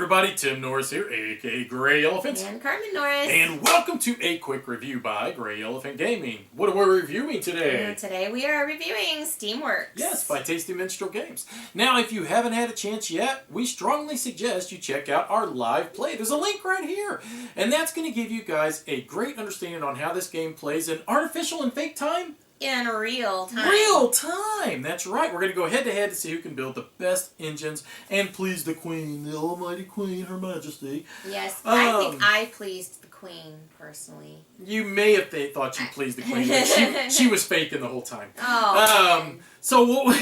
everybody, Tim Norris here, aka GreyElephant. And Carmen Norris. And welcome to a quick review by GreyElephant Gaming. What are we reviewing today? Today we are reviewing Steamworks. Yes, by Tasty Minstrel Games. Now, if you haven't had a chance yet, we strongly suggest you check out our live play. There's a link right here. And that's going to give you guys a great understanding on how this game plays in artificial and fake time. In real time. Real time! That's right. We're going to go head-to-head to see who can build the best engines and please the Queen, the almighty Queen, Her Majesty. Yes, I think I pleased the Queen, personally. You may have thought you pleased the Queen, but she was faking the whole time. Oh. So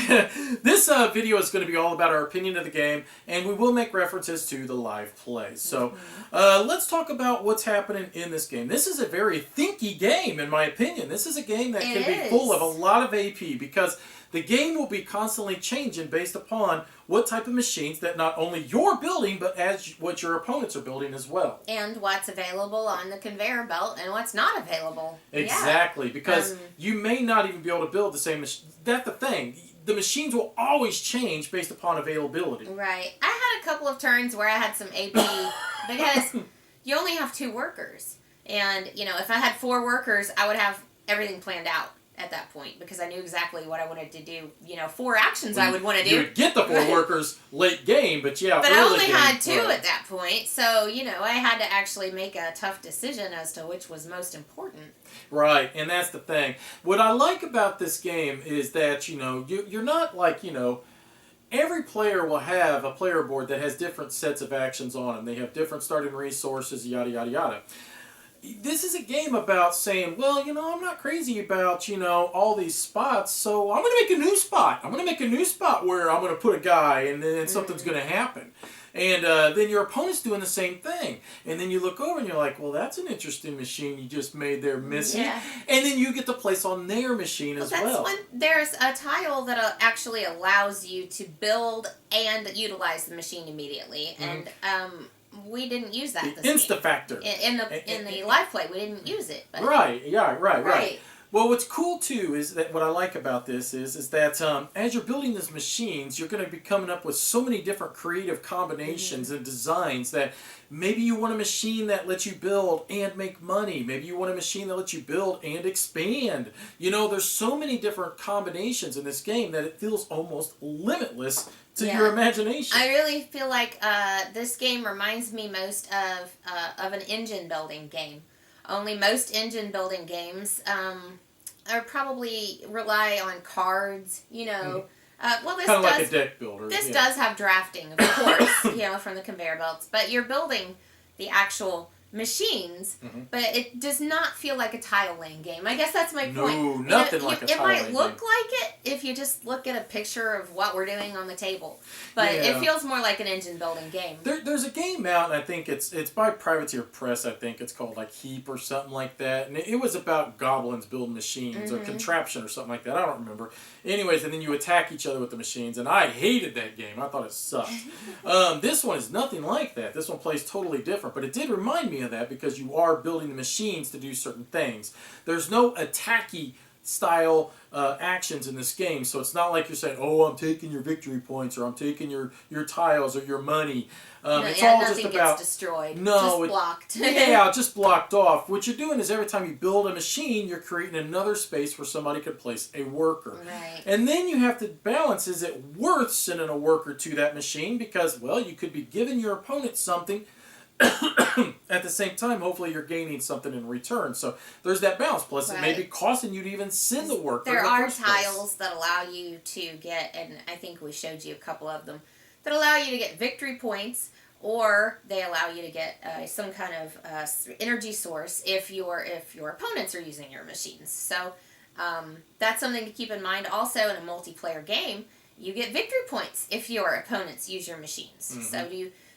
this video is going to be all about our opinion of the game, and we will make references to the live play. So let's talk about what's happening in this game. This is a very thinky game, in my opinion. This is a game that can be full of a lot of AP, because the game will be constantly changing based upon what type of machines that not only you're building, but as what your opponents are building as well. And what's available on the conveyor belt and what's not available. Exactly, because you may not even be able to build the same machine. That's the thing. The machines will always change based upon availability. Right. I had a couple of turns where I had some AP because you only have 2 workers. And, you know, if I had 4 workers, I would have everything planned out at that point, because I knew exactly what I wanted to do. You know, 4 actions I would want to do. You would get the 4 workers late game, but yeah, but I only had 2 at that point, so, you know, I had to actually make a tough decision as to which was most important. Right, and that's the thing. What I like about this game is that, you know, you're not like, you know, every player will have a player board that has different sets of actions on them. They have different starting resources, yada, yada, yada. This is a game about saying, well, you know, I'm not crazy about, you know, all these spots, so I'm going to make a new spot. I'm going to make a new spot where I'm going to put a guy, and then something's going to happen. And then your opponent's doing the same thing. And then you look over and you're like, well, that's an interesting machine you just made there missing. Yeah. And then you get to place on their machine as well. That's when there's a tile that actually allows you to build and utilize the machine immediately. And we didn't use that this Insta factor. In the live play, we didn't use it. But right, yeah, right. Well, what's cool, too, is that what I like about this is that as you're building these machines, you're going to be coming up with so many different creative combinations and designs that maybe you want a machine that lets you build and make money. Maybe you want a machine that lets you build and expand. You know, there's so many different combinations in this game that it feels almost limitless to your imagination. I really feel like this game reminds me most of an engine building game. Only most engine building games are probably rely on cards, you know. Well, this kind of like a deck builder. This does have drafting, of course, you know, from the conveyor belts. But you're building the actual machines, but it does not feel like a tile laying game. I guess that's my point. No, nothing like a tile laying game. It might look like it if you just look at a picture of what we're doing on the table, but it feels more like an engine building game. There's a game out, and I think it's by Privateer Press. I think it's called like Heap or something like that, and it was about goblins building machines or contraption or something like that. I don't remember. Anyways, and then you attack each other with the machines, and I hated that game. I thought it sucked. This one is nothing like that. This one plays totally different, but it did remind me of that because you are building the machines to do certain things. There's no attacky style actions in this game, so it's not like you're saying, oh, I'm taking your victory points, or I'm taking your tiles or your money. It's all just about gets destroyed. No, just blocked. Just blocked off. What you're doing is every time you build a machine, you're creating another space where somebody could place a worker. Right. And then you have to balance, is it worth sending a worker to that machine? Because, well, you could be giving your opponent something at the same time, hopefully you're gaining something in return. So there's that balance. Plus, it may be costing you to even send the worker. There are tiles that allow you to get, and I think we showed you a couple of them, that allow you to get victory points, or they allow you to get some kind of energy source if your opponents are using your machines. So that's something to keep in mind. Also, in a multiplayer game, you get victory points if your opponents use your machines. So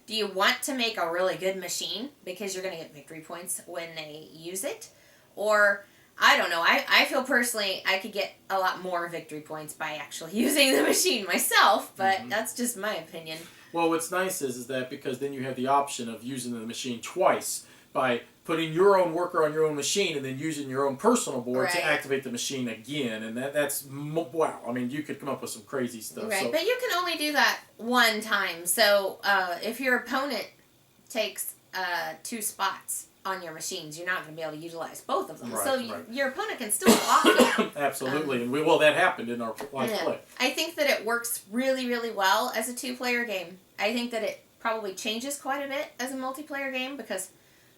do you want to make a really good machine because you're going to get victory points when they use it? Or, I don't know, I feel personally I could get a lot more victory points by actually using the machine myself, but that's just my opinion. Well, what's nice is that because then you have the option of using the machine twice by putting your own worker on your own machine and then using your own personal board to Right. activate the machine again. And that's, wow. I mean, you could come up with some crazy stuff. Right, So, but you can only do that one time. So if your opponent takes 2 spots on your machines, you're not going to be able to utilize both of them. Right, So right. your opponent can still block you. absolutely. And well, that happened in our live play. I think that it works really, really well as a 2-player game. I think that it probably changes quite a bit as a multiplayer game because,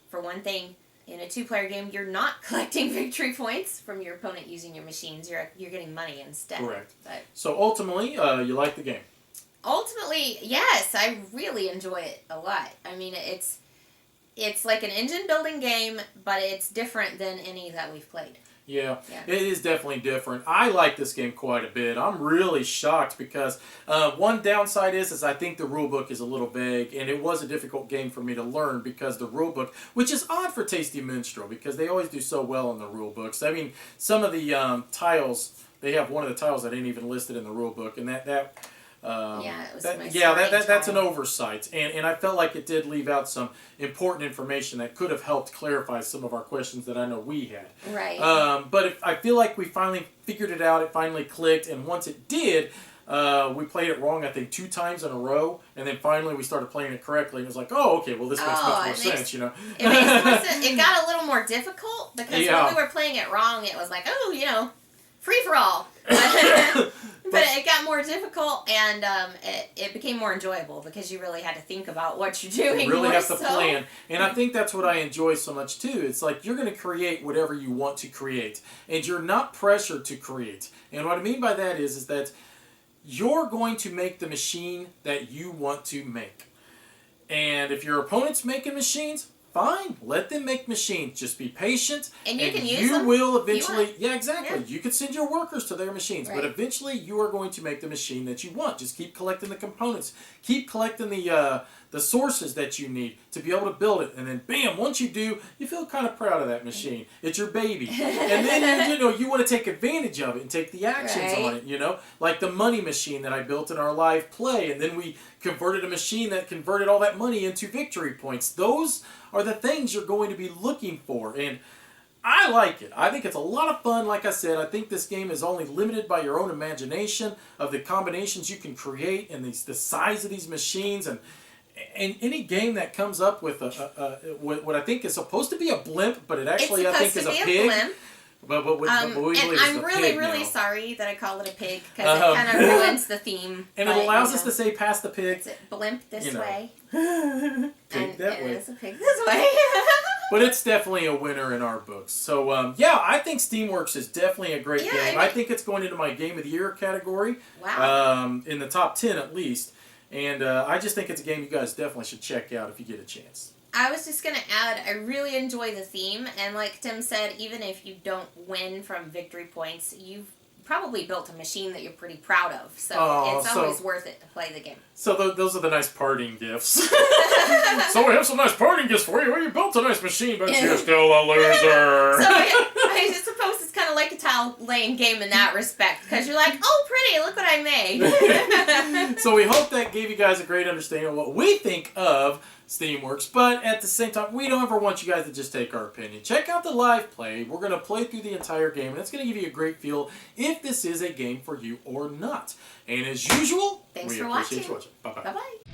for one thing, in a 2-player game, you're not collecting victory points from your opponent using your machines. You're getting money instead. Correct. But So ultimately, you like the game. ultimately, yes, I really enjoy it a lot. I mean, it's like an engine building game, but it's different than any that we've played. Yeah, Yeah. it is definitely different. I like this game quite a bit. I'm really shocked because one downside is I think the rulebook is a little vague, and it was a difficult game for me to learn because the rulebook, which is odd for Tasty Minstrel because they always do so well in the rulebooks. I mean, some of the tiles, they have one of the tiles that ain't even listed in the rulebook, and Yeah, it was my that's an tile. oversight, and I felt like it did leave out some important information that could have helped clarify some of our questions that I know we had. Right. But I feel like we finally figured it out. It finally clicked, and once it did, we played it wrong, I think, 2 times in a row, and then finally we started playing it correctly, and it was like, oh, okay, well, this makes much more sense, you know? It makes more sense. It got a little more difficult because Yeah. when we were playing it wrong, it was like, oh, free for all. But it got more difficult, and it became more enjoyable because you really had to think about what you're doing. You really more have to so. plan. And I think that's what I enjoy so much too. It's like you're going to create whatever you want to create. And you're not pressured to create. And what I mean by that is that you're going to make the machine that you want to make. And if your opponent's making machines, fine, let them make machines. Just be patient, And you can use you them will if you eventually. want. Yeah, exactly. Yeah. You could send your workers to their machines, but Right. eventually you are going to make the machine that you want. Just keep collecting the components, keep collecting the sources that you need to be able to build it, and then bam! Once you do, you feel kind of proud of that machine. It's your baby, and then you want to take advantage of it and take the actions Right. on it. Like the money machine that I built in our live play, and then we converted a machine that converted all that money into victory points. Those are the things you're going to be looking for, and I like it. I think it's a lot of fun. Like I said, I think this game is only limited by your own imagination of the combinations you can create and the size of these machines, and any game that comes up with what I think is supposed to be a blimp, but it actually I think is a pig. Blimp. But we And believe it's I'm a really, pig really now. sorry that I call it a pig because it kind of ruins the theme. And it but, allows us to say "pass the pig." It's a blimp this you know. way. Pig And that it way. is a pig this way. But it's definitely a winner in our books. So, yeah, I think Steamworks is definitely a great Yeah, game. I I mean- think it's going into my Game of the Year category. Wow. In the top 10 at least. And I just think it's a game you guys definitely should check out if you get a chance. I was just going to add, I really enjoy the theme. And like Tim said, even if you don't win from victory points, you've probably built a machine that you're pretty proud of. So Oh, it's always worth it to play the game. So those are the nice parting gifts. So we have some nice parting gifts for you. Well, you built a nice machine, but you're still a loser. So I suppose it's kind of like a tile laying game in that respect. Because you're like, oh, pretty, look what I made. So we hope that gave you guys a great understanding of what we think of Steamworks, but at the same time, we don't ever want you guys to just take our opinion. Check out the live play. We're going to play through the entire game, and it's going to give you a great feel if this is a game for you or not. And as usual, Thanks we for appreciate watching. you watching. Bye-bye. Bye-bye.